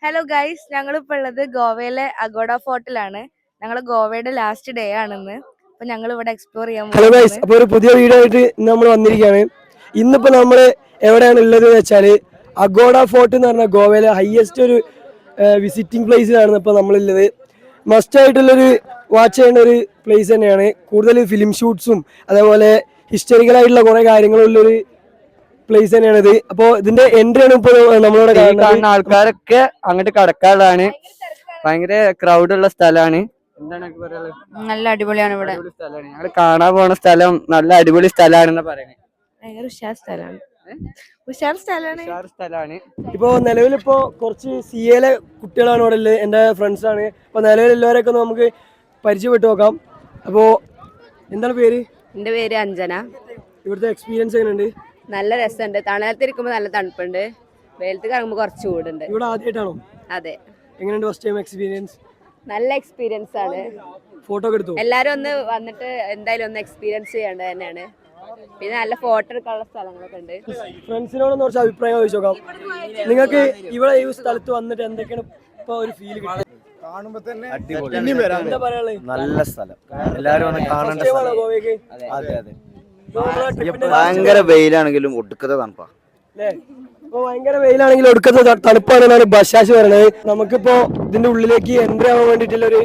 Hello guys, ഞങ്ങളിപ്പോൾ ഉള്ളത് ഗോവയിലെ അഗോഡ ഫോർട്ടിലാണ്. ഞങ്ങൾ ഗോവയുടെ ലാസ്റ്റ് ഡേ ആണെന്ന്. അപ്പൊ ഞങ്ങൾ ഇവിടെ എക്സ്പ്ലോർ ചെയ്യാൻ ഹലോ ഗൈസ്, അപ്പോൾ ഒരു പുതിയ വീഡിയോ ആയിട്ട് ഇന്ന് നമ്മൾ വന്നിരിക്കുകയാണ്. ഇന്നിപ്പോൾ നമ്മൾ എവിടെയാണ് ഉള്ളത് എന്ന് വെച്ചാൽ അഗോഡ ഫോർട്ട് എന്ന് പറഞ്ഞാൽ ഗോവയിലെ ഹയസ്റ്റ് ഒരു വിസിറ്റിംഗ് പ്ലേസിലാണ് ഇപ്പോൾ നമ്മളുള്ളത്. മസ്റ്റ് ആയിട്ടുള്ളൊരു വാച്ച് ചെയ്യേണ്ട ഒരു പ്ലേസ് തന്നെയാണ്. കൂടുതൽ ഫിലിം ഷൂട്ട്സും അതേപോലെ ഹിസ്റ്ററിക്കലായിട്ടുള്ള കുറേ കാര്യങ്ങളുള്ളൊരു പ്ലേസ് തന്നെയാണിത്. അപ്പോൾ ഇതിന്റെ എൻട്രി ആണ് ഇപ്പോൾ നമ്മളോട് കാണുന്ന ആൾക്കാരൊക്കെ അങ്ങോട്ട് കടക്കാനുള്ളതാണ്. ഭയങ്കര ക്രൗഡ് ഉള്ള സ്ഥലമാണ്. എന്താണ് പറയാനുള്ളത്? നല്ല അടിപൊളിയാണ് ഇവിടെ. സ്ഥലമാണ്, ഞങ്ങൾ കാണാൻ പോണ സ്ഥലം നല്ല അടിപൊളി സ്ഥലമാണെന്ന് പറയുന്നത്. ഭയങ്കര ഉഷാർ സ്ഥലമാണ്. ഇപ്പോൾ നിലവിലിപ്പോ കുറച്ച് CA കുട്ടികളാണ് ഇവിടെ ഉള്ളത്. എൻ്റെ ഫ്രണ്ട്സാണ്. അപ്പോൾ നിലവിൽ എല്ലാവരെയൊക്കെ ഒന്ന് നമുക്ക് പരിചയപ്പെട്ടു നോക്കാം. അപ്പോൾ എന്താണ് പേര്? എൻ്റെ പേര് അഞ്ജന. ഇവിടുത്തെ എക്സ്പീരിയൻസ് എങ്ങനെയുണ്ട്? നല്ല രസമുണ്ട്. തണലത്തിരിക്കുമ്പോൾ നല്ല തണുപ്പുണ്ട്, വെയിലത്ത് ഇറങ്ങുമ്പോൾ കുറച്ച് ചൂടുണ്ട്. ഇവിടെ ആദ്യമായിട്ടാണോ? അതെ. എങ്ങനെയുണ്ട് ഫസ്റ്റ് ടൈം എക്സ്പീരിയൻസ്? നല്ല എക്സ്പീരിയൻസ് ആണ്. ഫോട്ടോ ഒക്കെ എടുത്തു? എല്ലാരും ഒന്ന് വന്നിട്ട് എന്തായാലും ഒന്ന് എക്സ്പീരിയൻസ് ചെയ്യേണ്ടത് തന്നെയാണ്. പിന്നെ നല്ല ഫോട്ടോ എടുക്കാനുള്ള സ്ഥലങ്ങളൊക്കെ ഉണ്ട്. ഫ്രണ്ട്സിനോടൊന്ന് കുറച്ച് അഭിപ്രായം ചോദിച്ചു നോക്കാം. നിങ്ങൾക്ക് ഇവിടെ ഈ സ്ഥലത്ത് വന്നിട്ട് എന്തൊക്കെയാണ് ഇപ്പൊ ഒരു ഫീൽ കിട്ടുന്നത്? കാണുമ്പോ തന്നെ എന്താ പറയാനുള്ളത്? നല്ല സ്ഥലം, എല്ലാരും ഒന്ന് കാണേണ്ട സ്ഥലം. ഗോവയ്ക്ക് അതെ അതെ. ഭയങ്കര വെയിലാണെങ്കിലും ഒടുക്കത്തെ തണുപ്പാ അല്ലേ? ഇപ്പൊ ഭയങ്കര വെയിലാണെങ്കിലും ഒടുക്കത്തെ തണുപ്പാണെന്നാണ് ബഷാഷ് പറയുന്നത്. നമുക്കിപ്പോ ഇതിന്റെ ഉള്ളിലേക്ക് എൻട്രി ആവാൻ വേണ്ടിയിട്ടുള്ള ഒരു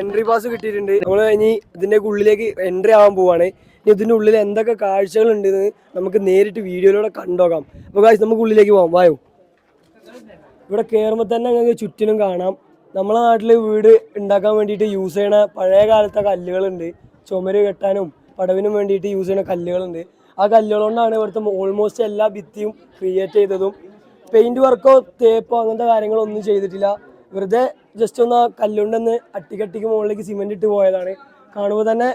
എൻട്രി പാസ് കിട്ടിയിട്ടുണ്ട്. നമ്മൾ ഇനി ഇതിന്റെ ഉള്ളിലേക്ക് എൻട്രി ആവാൻ പോവാണ്. ഇനി ഇതിന്റെ ഉള്ളിൽ എന്തൊക്കെ കാഴ്ചകൾ ഉണ്ടെന്ന് നമുക്ക് നേരിട്ട് വീഡിയോയിലൂടെ കണ്ടോക്കാം. അപ്പൊ കാഴ്ച നമുക്ക് ഉള്ളിലേക്ക് പോകാം. വായോ. ഇവിടെ കയറുമ്പോൾ തന്നെ ഞങ്ങൾക്ക് ചുറ്റിനും കാണാം. നമ്മളെ നാട്ടിൽ വീട് ഉണ്ടാക്കാൻ വേണ്ടിയിട്ട് യൂസ് ചെയ്യണ പഴയ കാലത്തെ കല്ലുകളുണ്ട്. ചുമര് കെട്ടാനും പടവിനും വേണ്ടിയിട്ട് യൂസ് ചെയ്യുന്ന കല്ലുകളുണ്ട്. ആ കല്ലുകൾ കൊണ്ടാണ് ഇവിടുത്തെ ഓൾമോസ്റ്റ് എല്ലാ ഭിത്തിയും ക്രിയേറ്റ് ചെയ്തതും. പെയിന്റ് വർക്കോ തേപ്പോ അങ്ങനത്തെ കാര്യങ്ങളൊന്നും ചെയ്തിട്ടില്ല. വെറുതെ ജസ്റ്റ് ഒന്ന് ആ കല്ലുകൊണ്ടൊന്ന് അട്ടിക്കട്ടിക്ക് മുകളിലേക്ക് സിമെന്റ് ഇട്ട് പോയതാണ്. കാണുമ്പോൾ തന്നെ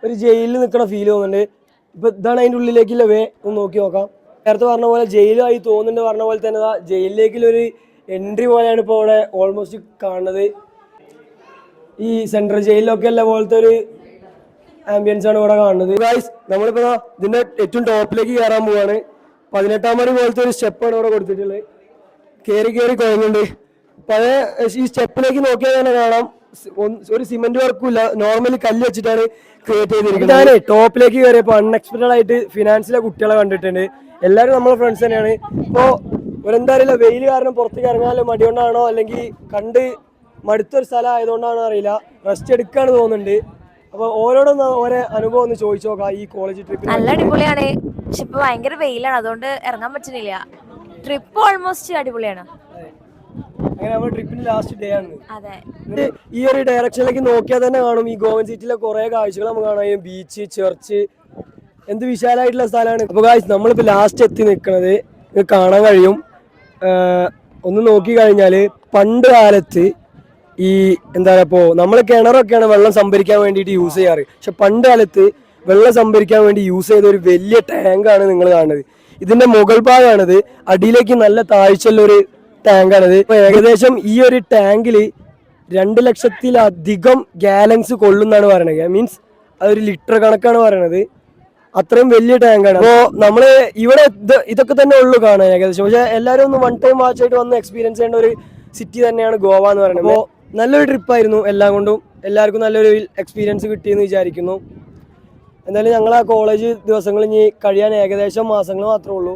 ഒരു ജയിലിൽ നിൽക്കുന്ന ഫീൽ തോന്നുന്നുണ്ട്. ഇപ്പൊ ഇതാണ് അതിൻ്റെ ഉള്ളിലേക്കുള്ള വേ. ഒന്ന് നോക്കി നോക്കാം. നേരത്തെ പറഞ്ഞ പോലെ ജയിലായി തോന്നുന്നുണ്ട്. പറഞ്ഞ പോലെ തന്നെ ജയിലിലേക്കുള്ളൊരു എൻട്രി പോലെയാണ് ഇപ്പോൾ ഇവിടെ ഓൾമോസ്റ്റ് കാണുന്നത്. ഈ സെൻട്രൽ ജയിലിലൊക്കെ ഉള്ള പോലത്തെ ഒരു ആംബിയൻസ് ആണ് ഇവിടെ കാണുന്നത്. ഗൈസ്, നമ്മളിപ്പോ ഇതിന്റെ ഏറ്റവും ടോപ്പിലേക്ക് കയറാൻ പോവാണ്. 18ാം മണി പോലത്തെ ഒരു സ്റ്റെപ്പാണ് ഇവിടെ കൊടുത്തിട്ടുള്ളത്. കയറി കുഴങ്ങുന്നുണ്ട്. പഴയ ഈ സ്റ്റെപ്പിലേക്ക് നോക്കിയാൽ തന്നെ കാണാം ഒരു സിമെന്റ് വർക്കും ഇല്ല. നോർമലി കല്ല് വെച്ചിട്ടാണ് ക്രിയേറ്റ് ചെയ്തിരിക്കുന്നത്. ഞാൻ ടോപ്പിലേക്ക് കയറിയപ്പോൾ അൺഎക്സ്പെക്ടഡ് ആയിട്ട് ഫിനാൻസിലെ കുട്ടികളെ കണ്ടിട്ടുണ്ട്. എല്ലാവരും നമ്മളെ ഫ്രണ്ട്സ് തന്നെയാണ്. ഇപ്പോൾ ഒരെന്താ അറിയില്ല, വെയിൽ കാരണം പുറത്തേക്ക് ഇറങ്ങാനും മടികൊണ്ടാണോ അല്ലെങ്കിൽ കണ്ട് മടുത്തൊരു സ്ഥലം ആയതുകൊണ്ടാണോ അറിയില്ല, റെസ്റ്റ് എടുക്കാണ് തോന്നുന്നുണ്ട്. അപ്പൊ ഓരോടൊന്ന് ഓരോ അനുഭവം ഒന്ന് ചോദിച്ചു നോക്കാം. ഈ കോളേജ് ട്രിപ്പ് നല്ല അടിപൊളിയാണ്. പക്ഷെ ഇപ്പൊ ഭയങ്കര വെയിലാണ്, അതുകൊണ്ട് ഇറങ്ങാൻ പറ്റുന്നില്ല. ട്രിപ്പ് ഓൾമോസ്റ്റ് അടിപൊളിയാണ്. അങ്ങനെ നമ്മുടെ ട്രിപ്പിന്റെ ലാസ്റ്റ് ഡേ ആണ്. അതെ. ഈ ഒരു ഡയറക്ഷനിലേക്ക് നോക്കിയാൽ തന്നെ കാണും ഈ ഗോവൻ സിറ്റിയിലെ കുറെ കാഴ്ചകൾ നമുക്ക് കാണാം. ബീച്ച്, ചർച്ച്, എന്ത് വിശാലമായിട്ടുള്ള സ്ഥലമാണ്. അപ്പൊ ഗായ്സ്, നമ്മളിപ്പോ ലാസ്റ്റ് എത്തി നിൽക്കുന്നത് കാണാൻ കഴിയും. ഒന്ന് നോക്കി കഴിഞ്ഞാല് പണ്ട് കാലത്ത് ഈ എന്താ പറയുക, ഇപ്പോൾ നമ്മൾ കിണറൊക്കെയാണ് വെള്ളം സംഭരിക്കാൻ വേണ്ടിയിട്ട് യൂസ് ചെയ്യാറ്. പക്ഷെ പണ്ട് കാലത്ത് വെള്ളം സംഭരിക്കാൻ വേണ്ടി യൂസ് ചെയ്ത ഒരു വലിയ ടാങ്കാണ് നിങ്ങൾ കാണുന്നത്. ഇതിന്റെ മുകൾ ഭാഗമാണിത്. അടിയിലേക്ക് നല്ല താഴ്ചയുള്ളൊരു ടാങ്കാണിത്. ഇപ്പൊ ഏകദേശം ഈ ഒരു ടാങ്കിൽ 2 ലക്ഷത്തിലധികം ഗാലൻസ് കൊള്ളുന്നാണ് പറയണത്. മീൻസ് അതൊരു ലിറ്റർ കണക്കാണ് പറയണത്. അത്രയും വലിയ ടാങ്കാണ്. അപ്പോൾ നമ്മള് ഇവിടെ ഇതൊക്കെ തന്നെ ഉള്ളു കാണാൻ ഏകദേശം. പക്ഷെ എല്ലാവരും ഒന്ന് വൺ ടൈം വാച്ച് ആയിട്ട് വന്ന് എക്സ്പീരിയൻസ് ചെയ്യേണ്ട ഒരു സിറ്റി തന്നെയാണ് ഗോവ എന്ന് പറയുന്നത്. അപ്പോൾ നല്ലൊരു ട്രിപ്പായിരുന്നു. എല്ലാം കൊണ്ടും എല്ലാവർക്കും നല്ലൊരു എക്സ്പീരിയൻസ് കിട്ടിയെന്ന് വിചാരിക്കുന്നു. എന്തായാലും ഞങ്ങൾ ആ കോളേജ് ദിവസങ്ങൾ ഇനി കഴിയാൻ ഏകദേശം മാസങ്ങൾ മാത്രമേ ഉള്ളൂ.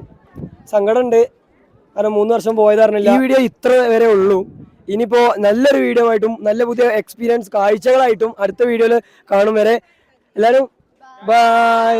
സങ്കടമുണ്ട്, കാരണം 3 വർഷം പോയതറിഞ്ഞില്ല. ഈ വീഡിയോ ഇത്ര വരെ ഉള്ളൂ. ഇനിയിപ്പോൾ നല്ലൊരു വീഡിയോ ആയിട്ടും നല്ല പുതിയ എക്സ്പീരിയൻസ് കാഴ്ചകളായിട്ടും അടുത്ത വീഡിയോയിൽ കാണും വരെ എല്ലാവരും ബൈ.